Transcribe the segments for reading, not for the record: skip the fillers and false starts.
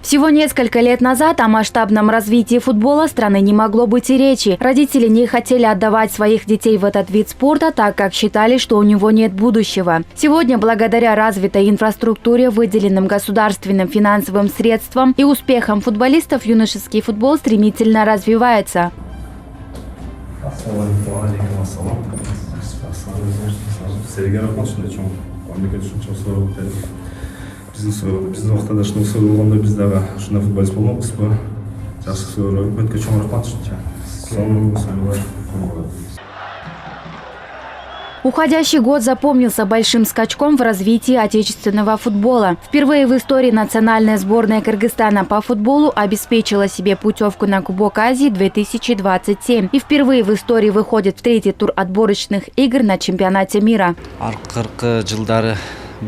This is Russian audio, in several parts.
Всего несколько лет назад о масштабном развитии футбола страны не могло быть и речи. Родители не хотели отдавать своих детей в этот вид спорта, так как считали, что у него нет будущего. Сегодня, благодаря развитой инфраструктуре, выделенным государственным финансовым средствам и успехам футболистов, юношеский футбол стремительно развивается. Біздің уақытта шын осы болғанда біз дағы шынай футболист болмақпыз ба? Жақсы үкіметке чоң рахмат шынша. Уходящий год запомнился большим скачком в развитии отечественного футбола. Впервые в истории национальная сборная Кыргызстана по футболу обеспечила себе путевку на Кубок Азии 2027 и впервые в истории выходит в третий тур отборочных игр на чемпионате мира. В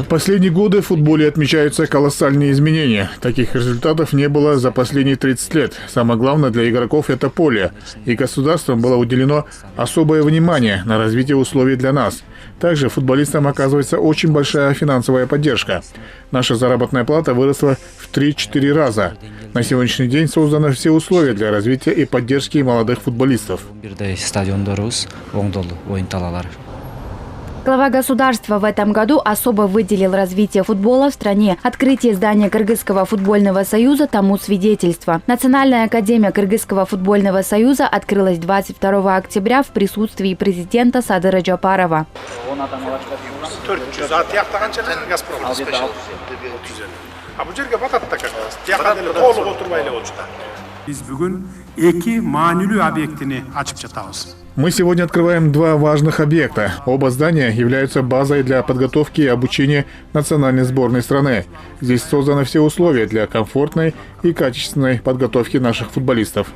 последние годы в футболе отмечаются колоссальные изменения. Таких результатов не было за последние 30 лет. Самое главное для игроков – это поле. И государством было уделено особое внимание на развитие условий для нас. Также футболистам оказывается очень большая финансовая поддержка. Наша заработная плата выросла в 3-4 раза. На сегодняшний день созданы все условия для развития и поддержки молодых футболистов. Глава государства в этом году особо выделил развитие футбола в стране. Открытие здания Кыргызского футбольного союза тому свидетельство. Национальная академия Кыргызского футбольного союза открылась 22 октября в присутствии президента Садыра Джапарова. Мы сегодня открываем два важных объекта. Оба здания являются базой для подготовки и обучения национальной сборной страны. Здесь созданы все условия для комфортной и качественной подготовки наших футболистов.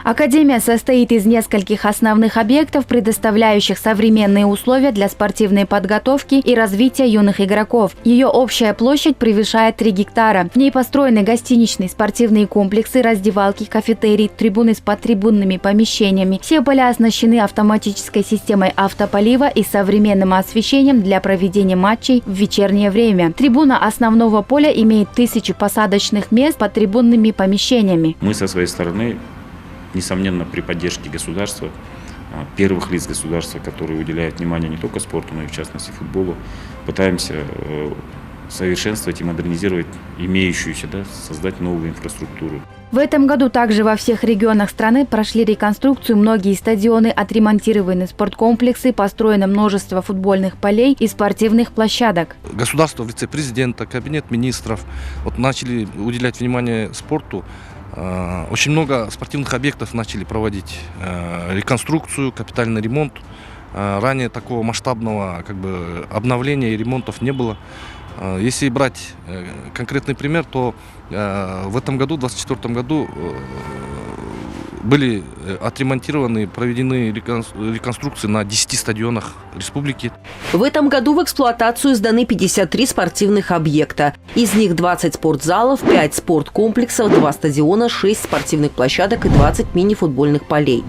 Академия состоит из нескольких основных объектов, предоставляющих современные условия для спортивной подготовки и развития юных игроков. Ее общая площадь превышает 3 гектара. В ней построены гостиничные спортивные комплексы, раздевалки, кафетерий, трибуны с подтрибунными помещениями. Все поля оснащены автоматической системой автополива и современным освещением для проведения матчей в вечернее время. Трибуна основного поля имеет 1000 посадочных мест под трибунными помещениями. Мы со своей стороны, несомненно, при поддержке государства, первых лиц государства, которые уделяют внимание не только спорту, но и в частности футболу, пытаемся совершенствовать и модернизировать имеющуюся, создать новую инфраструктуру. В этом году также во всех регионах страны прошли реконструкцию многие стадионы, отремонтированы спорткомплексы, построено множество футбольных полей и спортивных площадок. Государство в лице президента, кабинет министров начали уделять внимание спорту. Очень много спортивных объектов начали проводить реконструкцию, капитальный ремонт. Ранее такого масштабного обновления и ремонтов не было. Если брать конкретный пример, то в этом году, в 2024 году, были отремонтированы, проведены реконструкции на 10 стадионах республики. В этом году в эксплуатацию сданы 53 спортивных объекта. Из них 20 спортзалов, 5 спорткомплексов, 2 стадиона, 6 спортивных площадок и 20 мини-футбольных полей.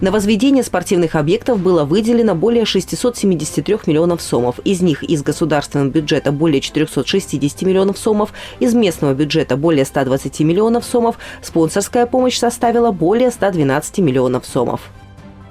На возведение спортивных объектов было выделено более 673 миллионов сомов. Из них из государственного бюджета более 460 миллионов сомов, из местного бюджета более 120 миллионов сомов, спонсорская помощь составила более 112 миллионов сомов.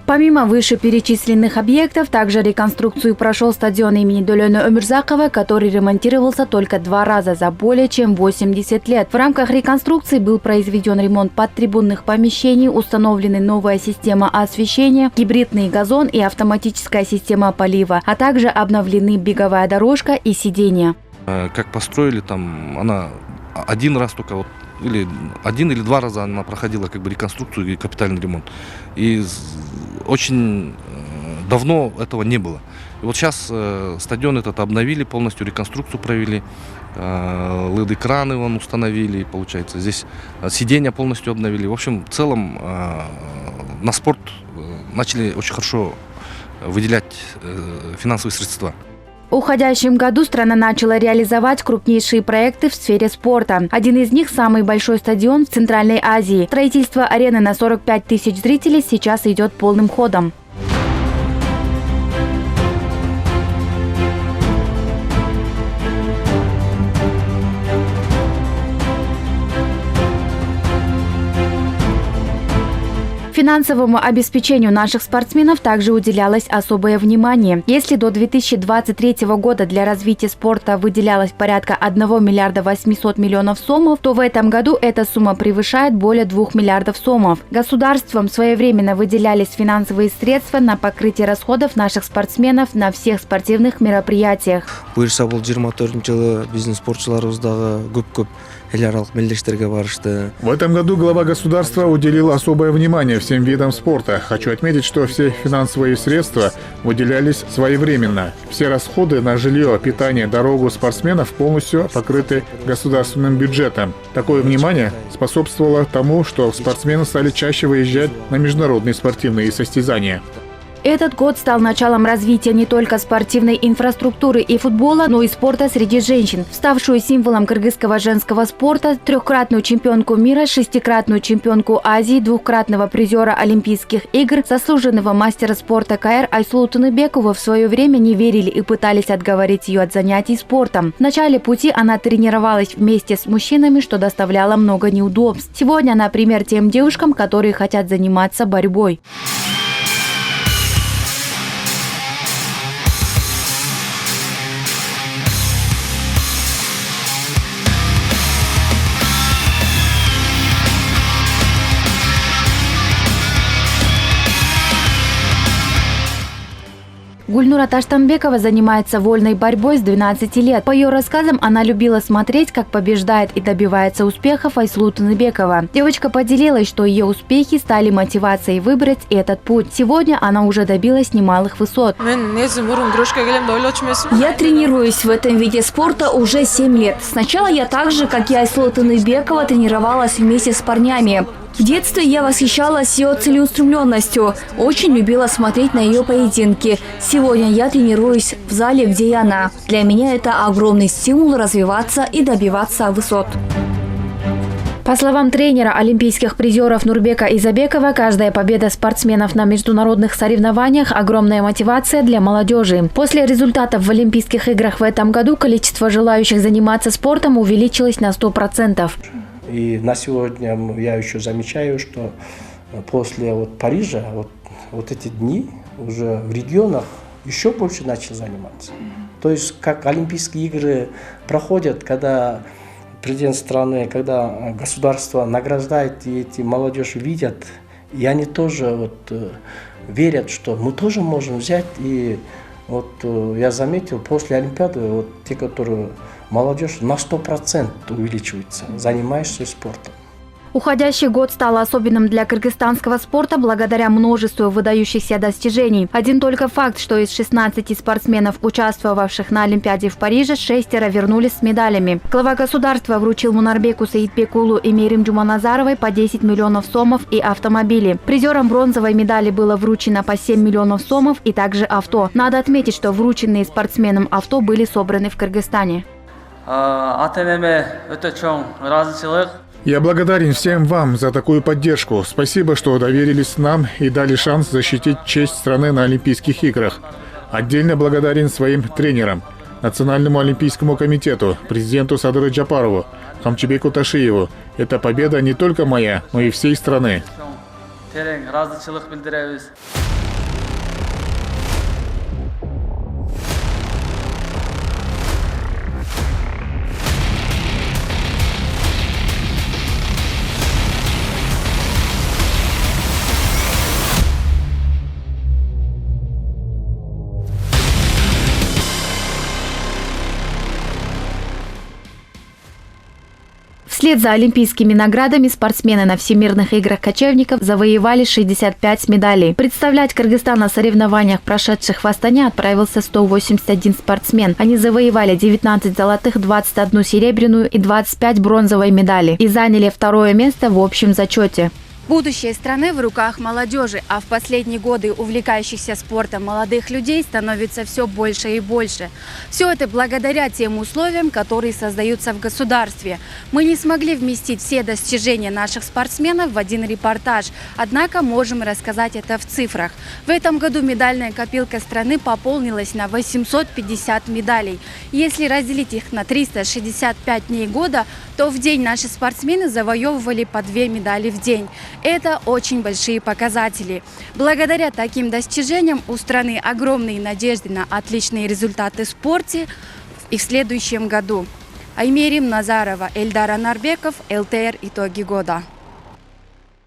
Помимо вышеперечисленных объектов, также реконструкцию прошел стадион имени Долёна Өмүрзакова, который ремонтировался только 2 раза за более чем 80 лет. В рамках реконструкции был произведен ремонт подтрибунных помещений, установлены новая система освещения, гибридный газон и автоматическая система полива, а также обновлены беговая дорожка и сиденья. Как построили, она один раз только или 1 или 2 раза она проходила реконструкцию и капитальный ремонт. И очень давно этого не было. И вот сейчас стадион этот обновили, полностью реконструкцию провели, LED-экраны установили, получается, здесь сиденья полностью обновили. В общем, в целом на спорт начали очень хорошо выделять финансовые средства. В уходящем году страна начала реализовать крупнейшие проекты в сфере спорта. Один из них – самый большой стадион в Центральной Азии. Строительство арены на 45 тысяч зрителей сейчас идет полным ходом. Финансовому обеспечению наших спортсменов также уделялось особое внимание. Если до 2023 года для развития спорта выделялось порядка 1 миллиарда 800 миллионов сомов, то в этом году эта сумма превышает более 2 миллиардов сомов. Государством своевременно выделялись финансовые средства на покрытие расходов наших спортсменов на всех спортивных мероприятиях. Буйырса бул 24 жылы биздин спортчуларыбыздагы көп эларалык мелдештерге барышты. В этом году глава государства уделил особое внимание всем видам спорта. Хочу отметить, что все финансовые средства выделялись своевременно. Все расходы на жилье, питание, дорогу спортсменов полностью покрыты государственным бюджетом. Такое внимание способствовало тому, что спортсмены стали чаще выезжать на международные спортивные состязания. Этот год стал началом развития не только спортивной инфраструктуры и футбола, но и спорта среди женщин. Ставшую символом кыргызского женского спорта, трехкратную чемпионку мира, шестикратную чемпионку Азии, двухкратного призера Олимпийских игр, заслуженного мастера спорта КР Айсулу Тыныбекову в свое время не верили и пытались отговорить ее от занятий спортом. В начале пути она тренировалась вместе с мужчинами, что доставляло много неудобств. Сегодня она пример тем девушкам, которые хотят заниматься борьбой. Гульнура Таштанбекова занимается вольной борьбой с 12 лет. По ее рассказам, она любила смотреть, как побеждает и добивается успехов Айсулу Тыныбекова. Девочка поделилась, что ее успехи стали мотивацией выбрать этот путь. Сегодня она уже добилась немалых высот. Я тренируюсь в этом виде спорта уже 7 лет. Сначала я так же, как и Айсулу Тыныбекова, тренировалась вместе с парнями. В детстве я восхищалась ее целеустремленностью, очень любила смотреть на ее поединки. Сегодня я тренируюсь в зале, где и она. Для меня это огромный стимул развиваться и добиваться высот. По словам тренера олимпийских призеров Нурбека Изабекова, каждая победа спортсменов на международных соревнованиях – огромная мотивация для молодежи. После результатов в Олимпийских играх в этом году количество желающих заниматься спортом увеличилось на 100%. И на сегодня я еще замечаю, что после Парижа вот эти дни уже в регионах еще больше начали заниматься. То есть как Олимпийские игры проходят, когда президент страны, когда государство награждает, и эти молодежь видят, и они тоже верят, что мы тоже можем взять. И я заметил, после Олимпиады те, которые молодежь на 100% увеличивается, занимаешься спортом. Уходящий год стал особенным для кыргызстанского спорта благодаря множеству выдающихся достижений. Один только факт, что из 16 спортсменов, участвовавших на Олимпиаде в Париже, 6 вернулись с медалями. Глава государства вручил Мунарбеку Саидбекулу и Мейрим Джуманазаровой по 10 миллионов сомов и автомобили. Призерам бронзовой медали было вручено по 7 миллионов сомов и также авто. Надо отметить, что врученные спортсменам авто были собраны в Кыргызстане. Я благодарен всем вам за такую поддержку. Спасибо, что доверились нам и дали шанс защитить честь страны на Олимпийских играх. Отдельно благодарен своим тренерам, Национальному олимпийскому комитету, президенту Садыру Джапарову, Хамчибеку Ташиеву. Эта победа не только моя, но и всей страны. Вслед за олимпийскими наградами спортсмены на Всемирных играх кочевников завоевали 65 медалей. Представлять Кыргызстан на соревнованиях, прошедших в Астане, отправился 181 спортсмен. Они завоевали 19 золотых, 21 серебряную и 25 бронзовой медали и заняли второе место в общем зачете. Будущее страны в руках молодежи, а в последние годы увлекающихся спортом молодых людей становится все больше и больше. Все это благодаря тем условиям, которые создаются в государстве. Мы не смогли вместить все достижения наших спортсменов в один репортаж, однако можем рассказать это в цифрах. В этом году медальная копилка страны пополнилась на 850 медалей. Если разделить их на 365 дней года, то в день наши спортсмены завоевывали по 2 медали в день. Это очень большие показатели. Благодаря таким достижениям у страны огромные надежды на отличные результаты в спорте и в следующем году. Аймерим Назарова, Эльдар Анарбеков, ЛТР. Итоги года.